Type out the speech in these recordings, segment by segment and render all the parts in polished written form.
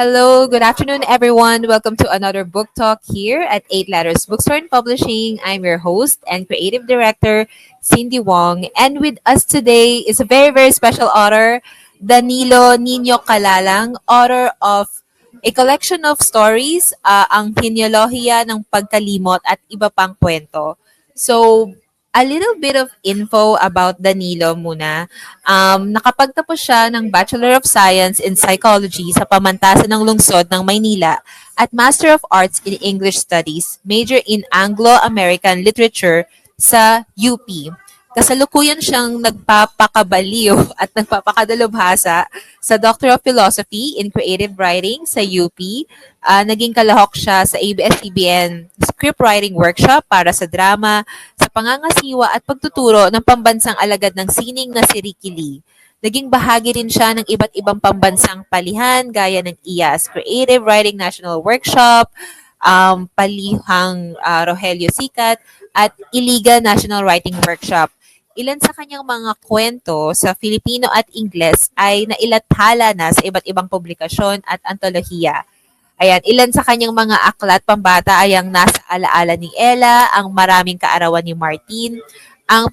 Hello, good afternoon, everyone. Welcome to another book talk here at Eight Letters Bookstore and Publishing. I'm your host and creative director, Cindy Wong. And with us today is a very, very special author, Danilo Nino Calalang, author of a collection of stories, ang Genealohiya ng Pagkalimot at Iba Pang Kwento. So, a little bit of info about Danilo muna. Nakapagtapos siya ng Bachelor of Science in Psychology sa pamantasan ng lungsod ng Maynila at Master of Arts in English Studies, major in Anglo-American Literature sa UP. Kasalukuyan siyang nagpapakabaliw at nagpapakadalubhasa sa Doctor of Philosophy in Creative Writing sa UP. Naging kalahok siya sa ABS-CBN script writing workshop para sa drama, sa pangangasiwa at pagtuturo ng pambansang alagad ng sining na si Ricky Lee. Naging bahagi rin siya ng iba't ibang pambansang palihan gaya ng IAS Creative Writing National Workshop, Palihang Rogelio Sikat, at Iliga National Writing Workshop. Ilan sa kanyang mga kwento sa Filipino at Ingles ay nailathala na sa iba't ibang publikasyon at antolohiya. Ayan, ilan sa kanyang mga aklat pambata ay ang Nasa Alaala ni Ella, Ang Maraming Kaarawan ni Martin, ang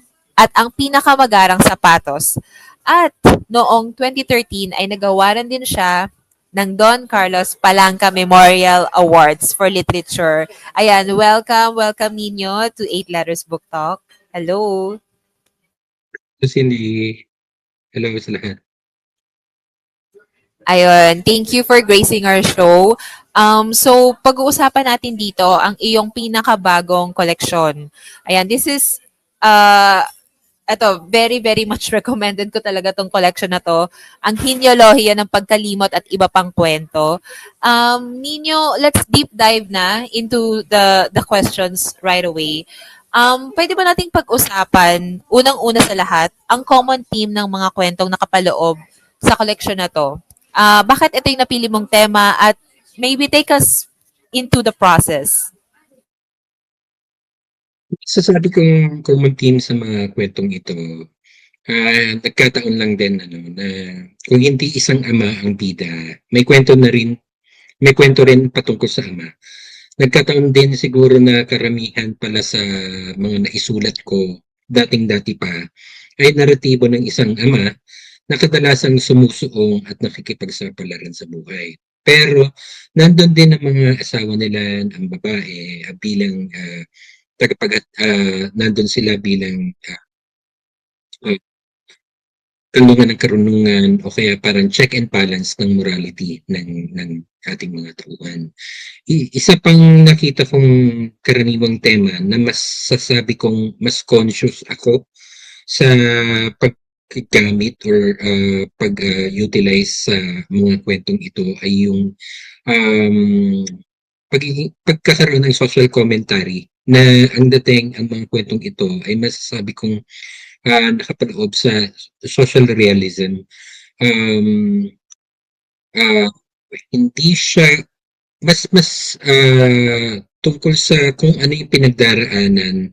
Pinakamagarang Sapatos. At noong 2013 ay nagawaran din siya ng Don Carlos Palanca Memorial Awards for Literature. Ayan, welcome ninyo to Eight Letters Book Talk. Hello. Cindy, hello sa lahat. Ayun, thank you for gracing our show. So, pag-uusapan natin dito ang iyong pinakabagong koleksyon. Ayan, this is, very, very much recommended ko talaga tong collection na to. Ang Genealohiya ng Pagkalimot at Iba Pang Kwento. Nino, let's deep dive na into the questions right away. Pwede ba nating pag-usapan, unang-una sa lahat, ang common theme ng mga kwentong nakapaloob sa collection na to? Bakit ito yung napili mong tema at maybe take us into the process? Sasabi kong common theme sa mga kwentong ito, nagkataon lang din na kung hindi isang ama ang bida, may kwento rin patungkol sa ama. Nagkataon din siguro na karamihan pala sa mga naisulat ko dating-dati pa ay naratibo ng isang ama na kadalasang sumusuong at nakikipagsapalaran sa buhay. Pero nandun din ang mga asawa nila, ang babae, nandun sila bilang tulungan ng karunungan o kaya parang check and balance ng morality ng ating mga tauhan. Isa pang nakita kong karaniwang tema na mas sasabi kong mas conscious ako sa paggamit or pag-utilize sa mga kwentong ito ay yung pagkakaroon ng social commentary na ang mga kwentong ito ay masasabi kong nakapaloob sa social realism. Hindi siya mas tungkol sa kung ano yung pinagdaraanan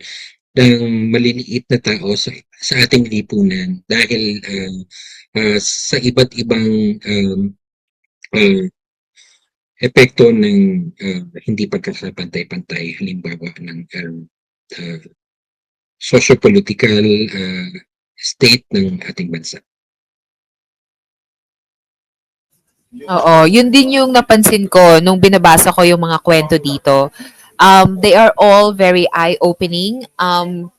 ng maliliit na tao sa ating lipunan dahil sa iba't ibang epekto ng hindi pagkakapantay-pantay, halimbawa ng socio-political state ng ating bansa. Oo, yun din yung napansin ko nung binabasa ko yung mga kwento dito. They are all very eye-opening.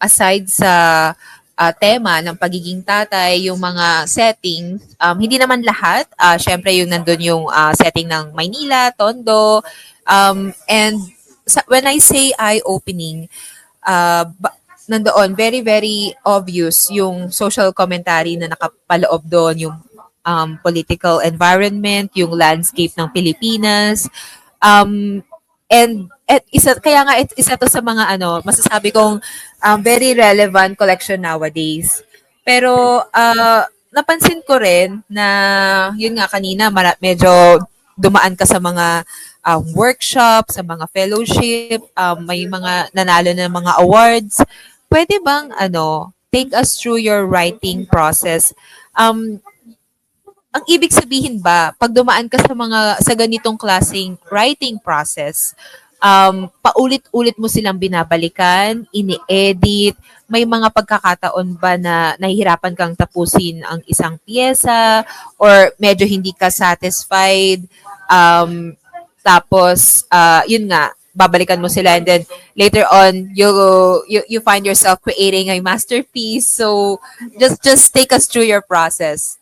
Aside sa tema ng pagiging tatay, yung mga setting, hindi naman lahat. Syempre, yung nandun yung setting ng Maynila, Tondo. And when I say eye-opening, nandoon, very, very obvious yung social commentary na nakapaloob doon, yung political environment, yung landscape ng Pilipinas. Isa to sa mga masasabi kong very relevant collection nowadays. Pero napansin ko rin na yun nga kanina medyo dumaan ka sa mga workshop, sa mga fellowship, may mga nanalo ng mga awards. Pwede bang take us through your writing process? ang ibig sabihin ba, pag dumaan ka sa ganitong klaseng writing process, paulit-ulit mo silang binabalikan, ini-edit, may mga pagkakataon ba na nahihirapan kang tapusin ang isang piyesa or medyo hindi ka satisfied, um, tapos yun nga, babalikan mo sila and then later on you find yourself creating a masterpiece. So just take us through your process.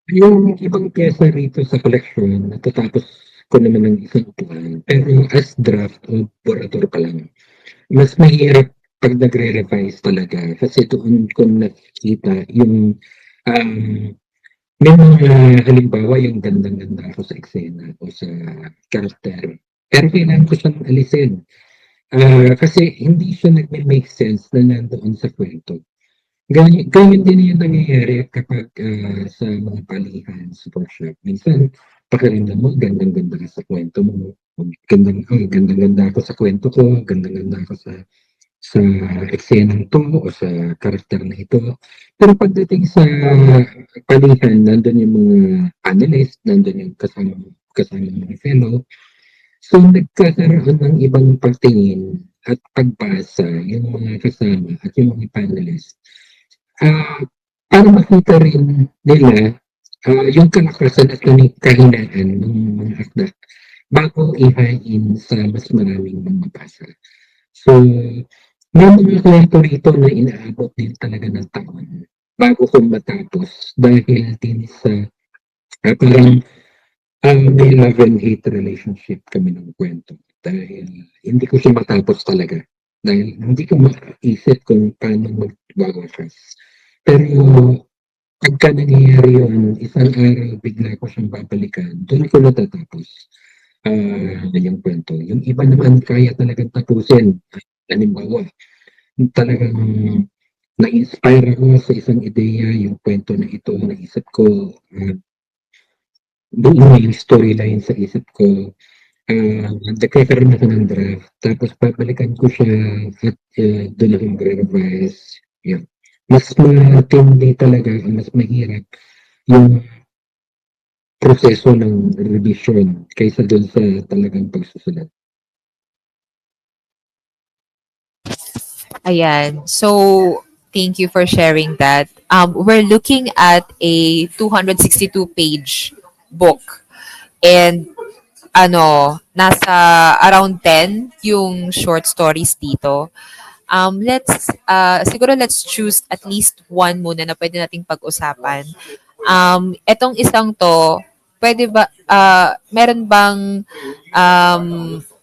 Yung ibang piyesa rito sa koleksyon, natatapos ko naman ng isang buwan. Pero as draft o borrador pa lang, mas mahirap pag nagre-revise talaga. Kasi doon ko nakikita yung um, may mga halimbawa yung gandang-ganda ako sa eksena o sa character. Pero kailangan ko siyang alisin. Kasi hindi siya nagme-make sense na nandoon sa kwento. Ganyan din yung nangyayari kapag sa mga palihan, sa workshop. Minsan, pakiramdam mo, gandang-ganda ka sa kwento mo. Gandang-ganda ako sa kwento ko, gandang-ganda ako sa eksenang to o sa karakter na ito. Pero pagdating sa palihan, nandun yung mga panelist, nandun yung kasama mga fellow. So, nagkakaroon ng ibang pagtingin at pagbasa yung mga kasama at yung mga panelist. Ah, para makita rin nila yung kalakasan at kahinaan ng mga akda bago ihain sa mas maraming mamabasa. So, may mga kwento rito na inaabot din talaga ng taon bago ko matapos dahil din sa parang may love and hate relationship kami ng kwento. Dahil hindi ko siya matapos talaga. Dahil hindi ko maisip kung paano magwawakas. Pero pagka nangyayari yun, isang araw bigla ko siyang babalikan, doon ko natatapos yung kwento. Yung iba naman kaya talagang tapusin. Halimbawa, talagang na-inspire ako sa isang ideya, yung kwento na ito, naisip ko, buo na yung storyline sa isip ko. Nagkakaroon ako ng draft, tapos babalikan ko siya at doon ako magre-revise. Yun. Mas matindi talaga, mas mahirap yung proseso ng revision kaysa doon sa talagang pagsusulat. Ayan. So, thank you for sharing that. We're looking at a 262-page book. And nasa around 10 yung short stories dito. Let's choose at least one muna na pwede nating pag-usapan. Etong isang to, pwede ba, meron bang, um,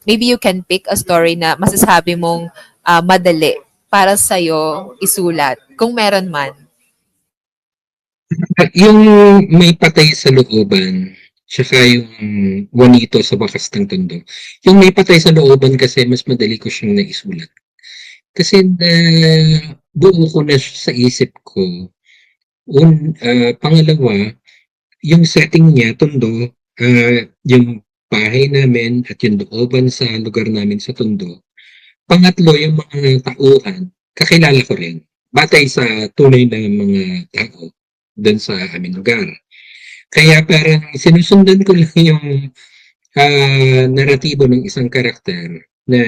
maybe you can pick a story na masasabi mong madali para sa'yo isulat, kung meron man. Yung may patay sa looban, tsaka yung Juanito sa bakas ng tondo. Yung may patay sa looban kasi mas madali ko siyang naisulat. Kasi buo ko na siya sa isip ko. Pangalawa, yung setting niya, tondo, yung bahay namin at yung looban sa lugar namin sa tondo. Pangatlo, yung mga tauhan, kakilala ko rin. Batay sa tunay na mga tao doon sa aming lugar. Kaya parang sinusundan ko lang yung naratibo ng isang karakter na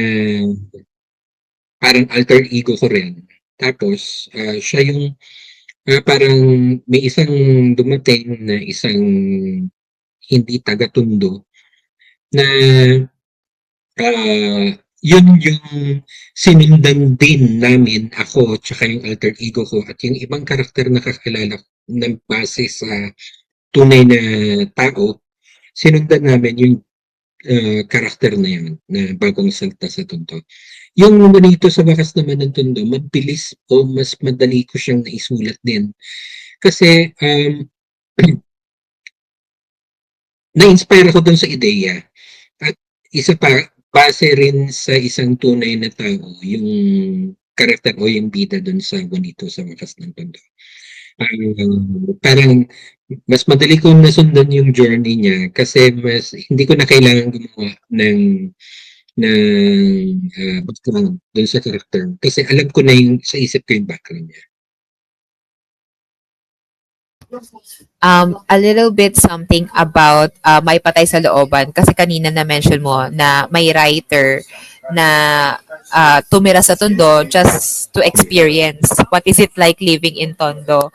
parang alter ego ko rin. Tapos, siya yung parang may isang dumating na isang hindi taga-tundo na yun yung sinundan din namin ako tsaka yung alter ego ko at yung ibang karakter na kakilala ng base sa tunay na tao, sinundan namin yung karakter na yun na bagong salta sa tundo. Yung dito sa bakas naman ng tundo, mabilis o mas madali ko siyang naisulat din. Kasi na-inspire ako dun sa ideya. At isa pa, base rin sa isang tunay na tao, yung karakter o yung bida dun sa Juanito sa bakas ng tundo. Parang mas madali kong nasundan yung journey niya kasi mas hindi ko na kailangan gumawa ng background dun sa character. Kasi alam ko na yung sa isip ko yung background niya. A little bit something about May Patay sa Looban. Kasi kanina na-mention mo na may writer na tumira sa Tondo just to experience what is it like living in Tondo.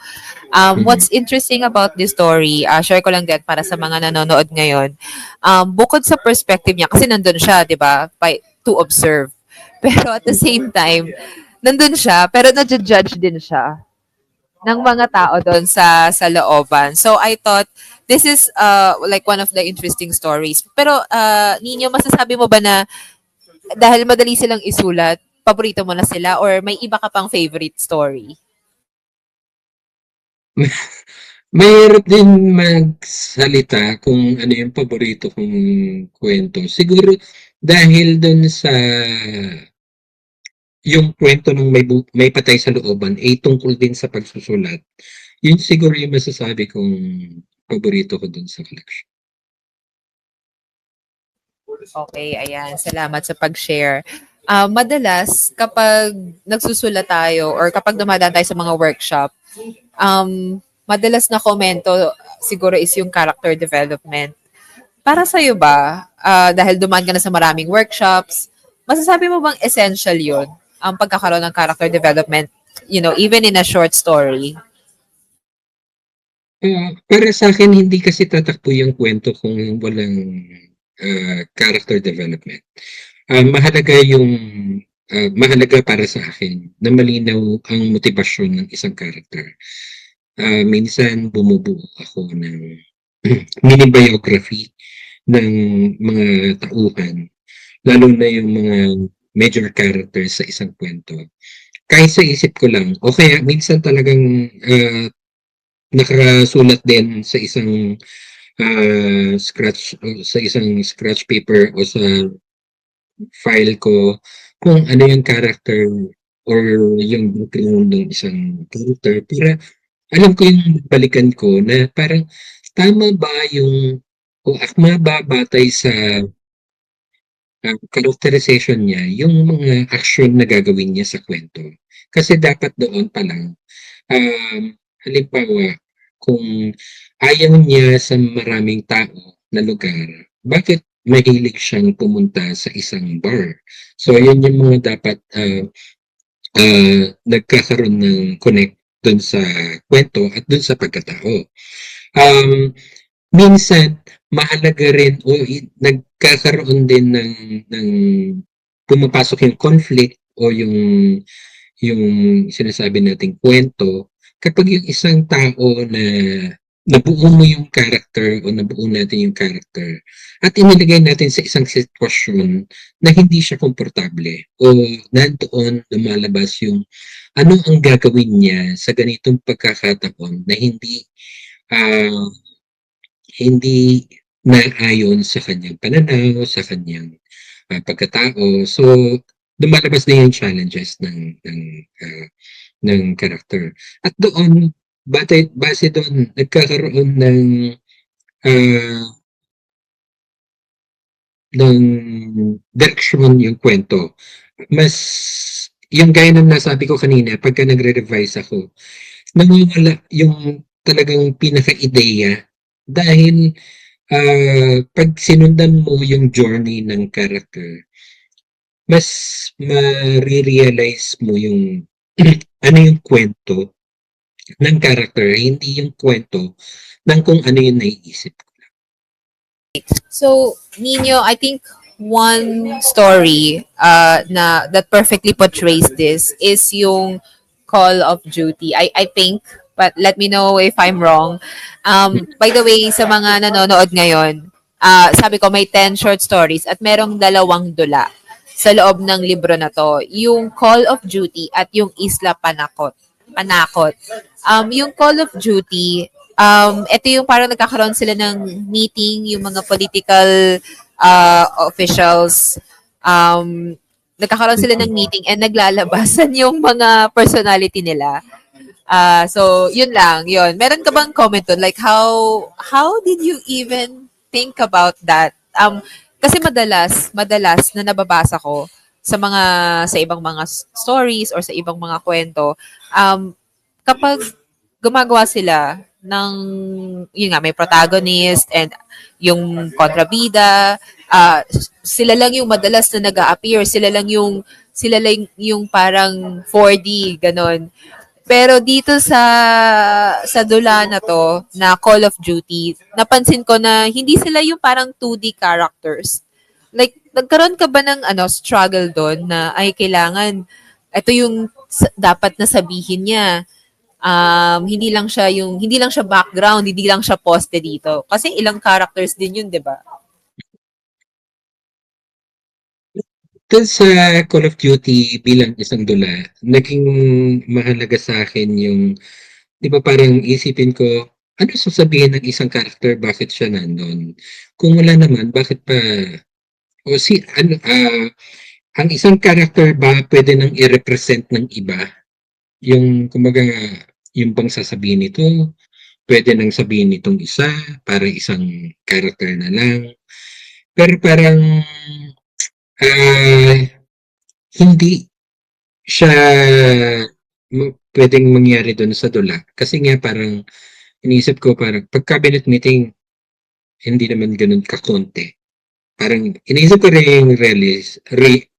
Mhm. What's interesting about this story, share ko lang din para sa mga nanonood ngayon, bukod sa perspective niya, kasi nandun siya, di ba, to observe. Pero at the same time, nandun siya, pero nadja-judge din siya ng mga tao doon sa looban. So I thought this is like one of the interesting stories. Pero Nino, masasabi mo ba na dahil madali silang isulat, paborito mo na sila or may iba ka pang favorite story? Mahirap din magsalita kung ano yung paborito kong kwento. Siguro dahil dun sa yung kwento ng may patay sa looban ay tungkol din sa pagsusulat. Yun siguro yung masasabi kong paborito ko dun sa collection. Okay, ayan. Salamat sa pag-share. Madalas, kapag nagsusulat tayo or kapag dumadaan tayo sa mga workshop, madalas na komento siguro is yung character development. Para sa'yo ba, dahil dumaan ka na sa maraming workshops, masasabi mo bang essential yun, ang pagkakaroon ng character development, even in a short story? Para sa akin hindi kasi tatakbo yung kwento kung walang character development. Mahalaga para sa akin na malinaw ang motibasyon ng isang character. Minsan bumubuo ako ng mini biography ng mga tauhan, lalo na yung mga major characters sa isang kwento. Kahit sa isip ko lang, o kaya minsan talagang nakasulat din sa isang scratch paper o sa file ko kung ano yung character or yung background ng isang character para alam ko yung balikan ko na parang tama ba yung o akma ba batay sa characterization niya yung mga action na gagawin niya sa kwento. Kasi dapat doon pa lang, halimbawa, kung ayaw niya sa maraming tao na lugar, bakit mahilig siyang pumunta sa isang bar? So, yun yung mga dapat nagkakaroon ng connect dun sa kwento at dun sa pagkatao. Um, Minsan mahalaga rin o nagkakaroon din ng pumapasok yung conflict o yung sinasabi nating kwento kapag yung isang tao na nabuo mo yung character o nabuo natin yung character at inilagay natin sa isang sitwasyon na hindi siya komportable o nandoon lumalabas yung ano ang gagawin niya sa ganitong pagkakataon na ah, hindi naayon sa kanyang pananaw, sa kanyang pagkatao. So, lumalabas na yung challenges ah, ng character. At doon, base doon, nagkakaroon ah, ng direksyon yung kwento. Mas, yung gaya ng nasabi ko kanina, pagka nagre-revise ako, nawawala yung talagang pinaka-ideya dahil 'pag sinundan mo yung journey ng character, mas mare-realize mo yung ano yung kwento ng character, hindi yung kwento ng kung ano yung naiisip ko. So, Nino, I think one story na that perfectly portrays this is yung Call of Duty. I think, but let me know if I'm wrong. By the way, sa mga nanonood ngayon, sabi ko may 10 short stories at merong dalawang dula sa loob ng libro na to. Yung Call of Duty at yung Isla Panakot. Panakot. Yung Call of Duty, ito yung parang nagkakaroon sila ng meeting, yung mga political officials, nagkakaroon sila ng Mm. meeting and naglalabasan yung mga personality nila. So, yun lang, yun. Meron ka bang comment doon? Like, how did you even think about that? Kasi madalas na nababasa ko sa ibang mga stories or sa ibang mga kwento, kapag gumagawa sila, ng yun nga may protagonist and yung kontrabida, sila lang yung madalas na nag-a-appear, sila lang yung parang 4D ganon. Pero dito sa dula na to, na Call of Duty, napansin ko na hindi sila yung parang 2D characters. Like, nagkaroon ka ba ng struggle doon na ay kailangan ito yung dapat na sabihin niya. Hindi lang siya background, hindi lang siya poste dito. Kasi ilang characters din yun, 'di ba? Dun sa Call of Duty bilang isang dula, naging mahalaga sa akin yung, di ba parang isipin ko, ano sasabihin ng isang character, bakit siya nandun? Kung wala naman, bakit pa, o si, ano, ang isang character ba pwede nang i-represent ng iba? Yung, kumbaga, yung bang sasabihin nito, pwede nang sabihin nitong isa, para isang character na lang. Pero parang, ah, hindi siya pwedeng mangyari dun sa dula. Kasi nga parang iniisip ko parang pag cabinet meeting, hindi naman ganun kakonti. Parang iniisip ko rin yung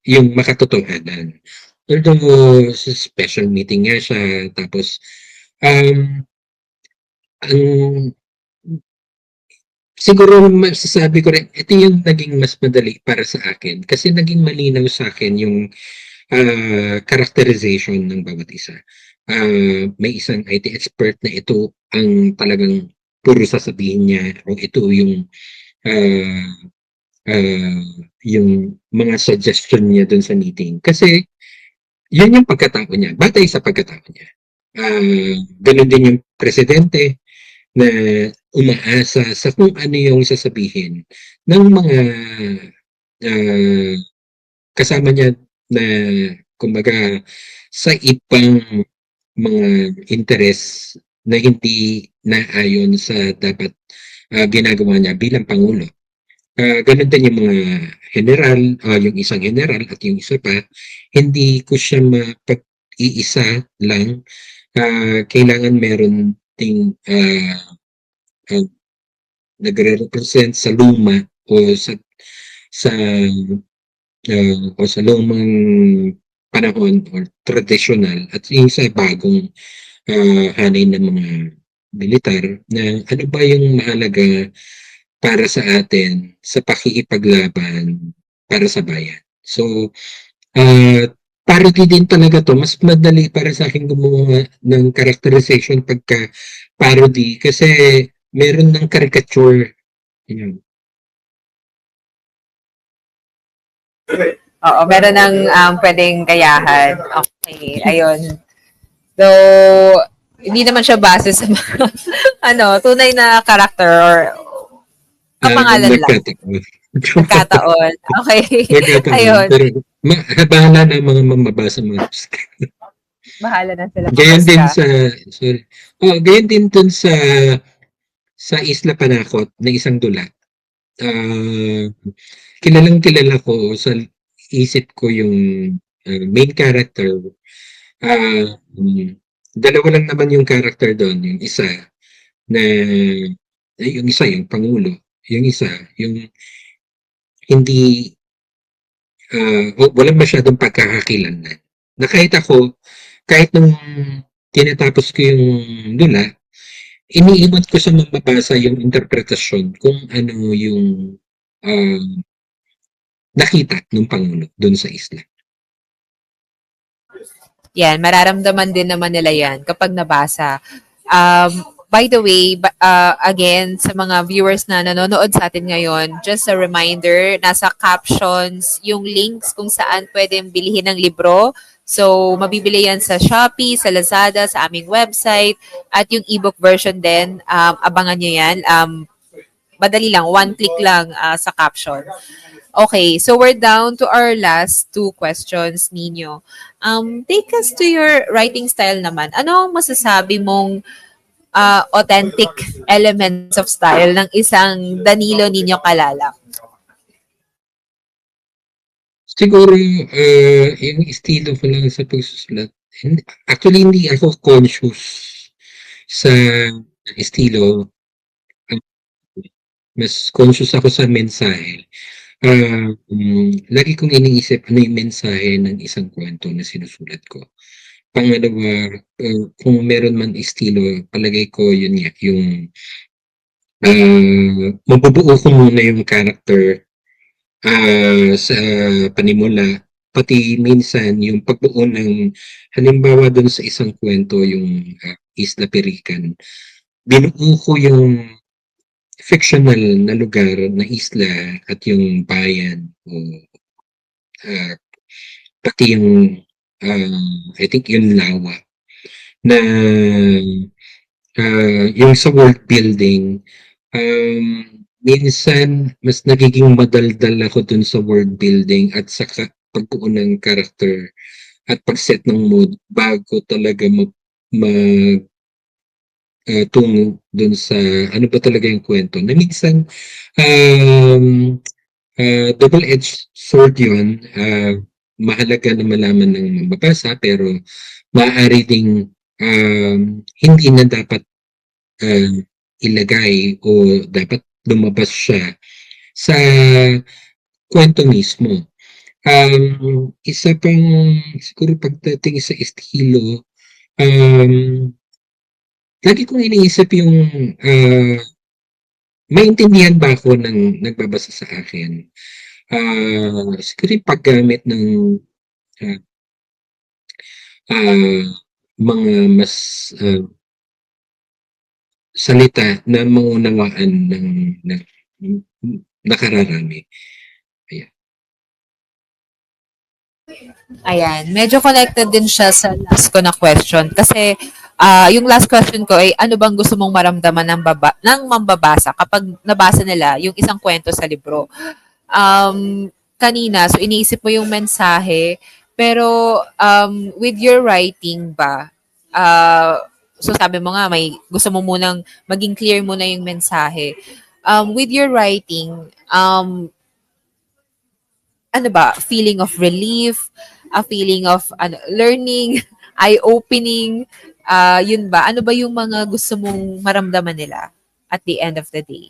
yung makatotohanan. Although sa special meeting nga siya, tapos um, ang siguro masasabi ko rin, ito yung naging mas madali para sa akin kasi naging malinaw sa akin yung characterization ng bawat isa. May isang IT expert na ito ang talagang puro sasabihin niya o ito ah, ah, yung mga suggestion niya dun sa meeting. Kasi yun yung pagkatao niya, batay sa pagkatao niya. Ganun din yung presidente na umaasa sa kung ano yung sasabihin ng mga ah, kasama niya na kumbaga sa ibang mga interes na hindi naayon sa dapat ginagawa niya bilang Pangulo. Ganun din yung mga general, yung isang general at yung isa pa, hindi ko siya mapag-iisa lang. Kailangan meron ding uh, nagre-represent sa luma o sa o sa lumang panahon or traditional at yung sa bagong hanay ng mga militar na ano ba yung mahalaga para sa atin sa pakikipaglaban para sa bayan. So, parody din talaga 'to. Mas madali para sa akin gumawa ng characterization pagka parody kasi meron ng caricature. Yun. Oo, meron ng pwedeng gayahan. Okay, ayun. Though, hindi naman siya base sa mga, tunay na character or kapangalan lang. Nagkataon. Nagkataon. Okay. Nagkataon. Ayun. Pero bahala na mga mamabasa mo. Bahala na sila Gayon din mamaska. sa, sorry. Gayon din dun sa Isla Panakot na isang dula. Ah, kilalang kilala ko sa isip ko yung main character. Dalawa lang naman yung character doon. Yung isa na, yung isa yung Pangulo. Yung isa, yung hindi, walang masyadong pagkakakilanlan. Na kahit ako, kahit nung tinatapos ko yung dula, iniiwan ko sa mababasa yung interpretasyon kung ano yung ah, nakita ng Pangulo doon sa isla. Yan, mararamdaman din naman nila yan kapag nabasa. By the way, again, sa mga viewers na nanonood sa atin ngayon, just a reminder, nasa captions yung links kung saan pwedeng bilhin ng libro. So, mabibili yan sa Shopee, sa Lazada, sa aming website, at yung ebook version din, abangan nyo yan. Madali lang, one click lang sa caption. Okay, so we're down to our last two questions, Nino. Take us to your writing style naman. Ano ang masasabi mong authentic elements of style ng isang Danilo Nino Calala? Siguro yung estilo ko lang sa pagsusulat, actually hindi ako conscious sa estilo, ah, mas conscious ako sa mensahe. Lagi kong iniisip ano yung mensahe ng isang kwento na sinusulat ko. Pangalawa, kung meron man estilo, palagay ko yun nga, yung mabubuo ko muna yung character sa panimula, pati minsan yung pagbuo ng, halimbawa dun sa isang kwento, yung Isla Pirikan, binuo ko yung fictional na lugar na isla at yung bayan o ah, pati yung I think yung lawa na yung sa world building, um, minsan mas nagiging madaldal ako dun sa world building at sa pagbuo ng character at pag-set ng mood bago talaga mag tungo dun sa ano ba talaga yung kwento na minsan um, double-edged sword yun. Mahalaga na malaman ng mababasa pero maaari ding hindi na dapat ah, ilagay o dapat lumabas siya sa kwento mismo. Isa pang siguro pagdating sa estilo, um, lagi kong iniisip yung maintindihan ba ako ng nagbabasa sa akin. Siguro yung paggamit ng ah, ah, mga mas salita na maunawaan ng nakararami. Ayan. Ayan, medyo connected din siya sa last ko na question kasi yung last question ko ay ano bang gusto mong maramdaman ng mambabasa kapag nabasa nila yung isang kwento sa libro. Kanina, so iniisip mo yung mensahe, pero with your writing ba, so sabi mo nga may gusto mo munang maging clear muna yung mensahe. With your writing, ano ba, feeling of relief, a feeling of ano, learning, eye-opening, yun ba? Ano ba yung mga gusto mong maramdaman nila at the end of the day?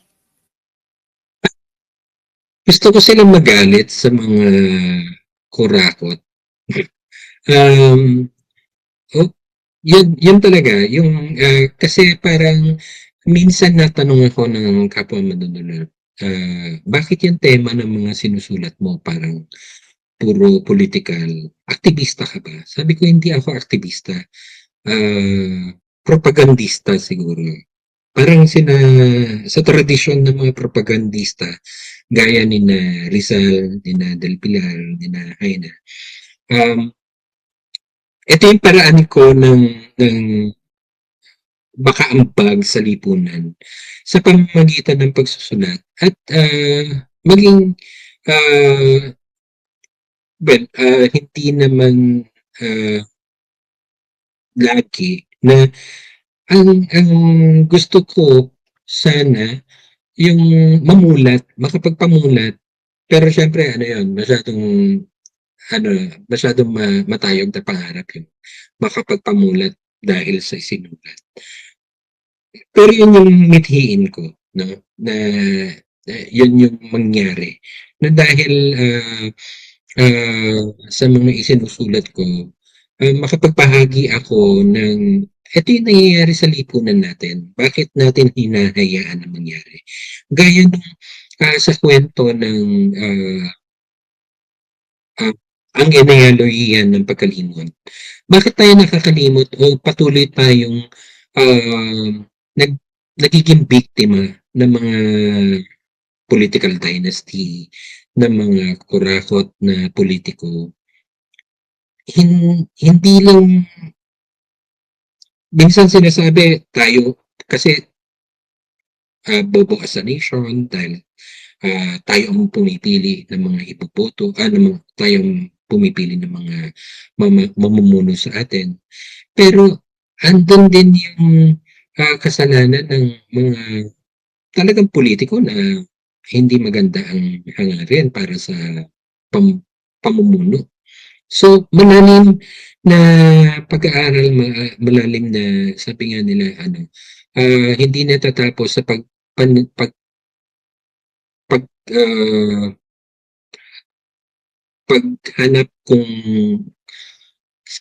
Gusto ko silang magalit sa mga kurakot. Um, oh, yun talaga, yung kasi parang minsan natanong ako ng kapwa manunulat, bakit yung tema ng mga sinusulat mo parang puro political, aktivista ka ba? Sabi ko hindi ako aktivista, propagandista siguro. Parang sa tradisyon ng mga propagandista, gaya ni na Rizal, ni na Del Pilar, ni na Haina. Um, Ito yung paraan ko ng makaambag sa lipunan sa pamamagitan ng pagsusulat at maging uh, hindi naman uh, lagi na ang gusto ko sana yung makapagpamulat, pero siyempre ano yun, ano, masyadong matayog na pangarap yun. Makapagpamulat dahil sa isinulat. Pero yun yung mithiin ko, no? Na yun yung mangyari. Na dahil sa mga isinusulat ko, makapagpahagi ako ng ito yung nangyayari sa lipunan natin. Bakit natin hinahayaan na mangyari? Gaya nung sa kwento ng ah, ang genealohiya ng pagkalimot. Bakit tayo nakakalimot o patuloy tayong ah, nag, nagiging biktima ng mga political dynasty, ng mga kurakot na politiko? Hindi lang, minsan sinasabi tayo, kasi bobo as a nation dahil tayo ang pumipili ng mga ipoboto, tayo ang pumipili ng mga mamumuno sa atin. Pero andun din yung kasalanan ng mga talagang politiko na hindi maganda ang hangarin para sa pamumuno. So, malalim na pag-aaral, malalim na, sabi nga nila, ano, hindi natatapos sa pan pag pag, paghanap kung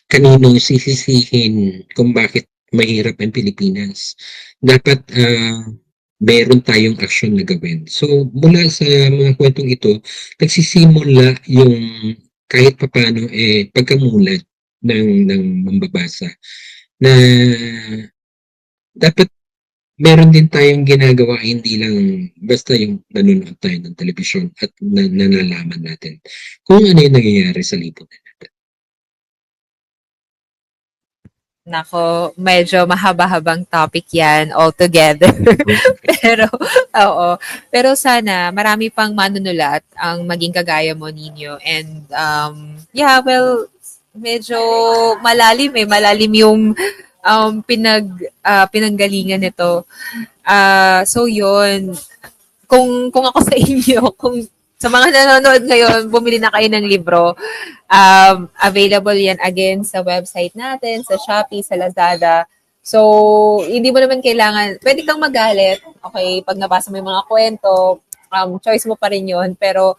kanino sisisihin kung bakit mahirap ang Pilipinas. Dapat, meron tayong aksyon na gawin. So, mula sa mga kuwentong ito, nagsisimula yung kahit papaano, pagkamulat ng mambabasa na dapat meron din tayong ginagawa, hindi lang basta yung nanonood tayo ng telebisyon at nalalaman natin kung ano yung nangyayari sa lipunan natin. Nako, medyo mahaba-habang topic yan altogether. Pero, oo. Pero sana marami pang manunulat ang maging kagaya mo, Nino. And, yeah, well, medyo malalim eh. Malalim yung pinanggalingan nito. So, yun. Kung ako sa inyo, kung sa mga nanonood ngayon, bumili na kayo ng libro. Available yan again sa website natin, sa Shopee, sa Lazada. So, hindi mo naman kailangan, pwede kang magalit, okay, pag nabasa mo yung mga kwento, choice mo pa rin yun, pero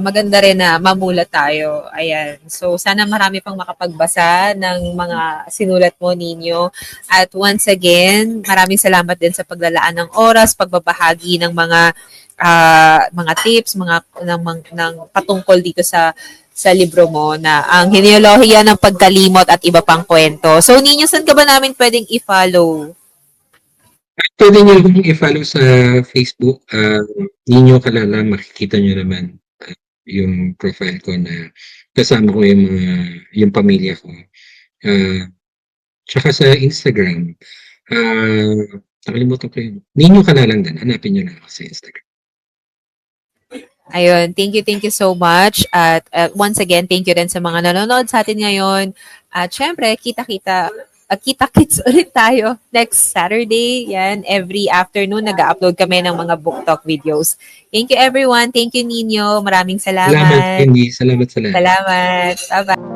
maganda rin na mamulat tayo. Ayan. So, sana marami pang makapagbasa ng mga sinulat mo, Ninyo. At once again, maraming salamat din sa paglalaan ng oras, pagbabahagi ng mga tips, ng patungkol dito sa libro mo na ang genealohiya ng pagkalimot at iba pang kwento. So, Ninyo, saan ka ba namin pwedeng i-follow? Pwede niyo akong i-follow sa Facebook, Nino Kalala, makikita niyo naman yung profile ko na kasama ko yung pamilya ko. Tsaka sa Instagram, nakalimutan ko yun. Nino Kalalang din, hanapin niyo na ako sa Instagram. Ayun, thank you so much. At once again, thank you din sa mga nanonood sa atin ngayon. At syempre, kita-kits ulit tayo next Saturday. Yan, every afternoon, nag-upload kami ng mga book talk videos. Thank you everyone. Thank you, Nino. Maraming Salamat, salamat. Cindy. Salamat sa lahat. Salamat. Bye-bye.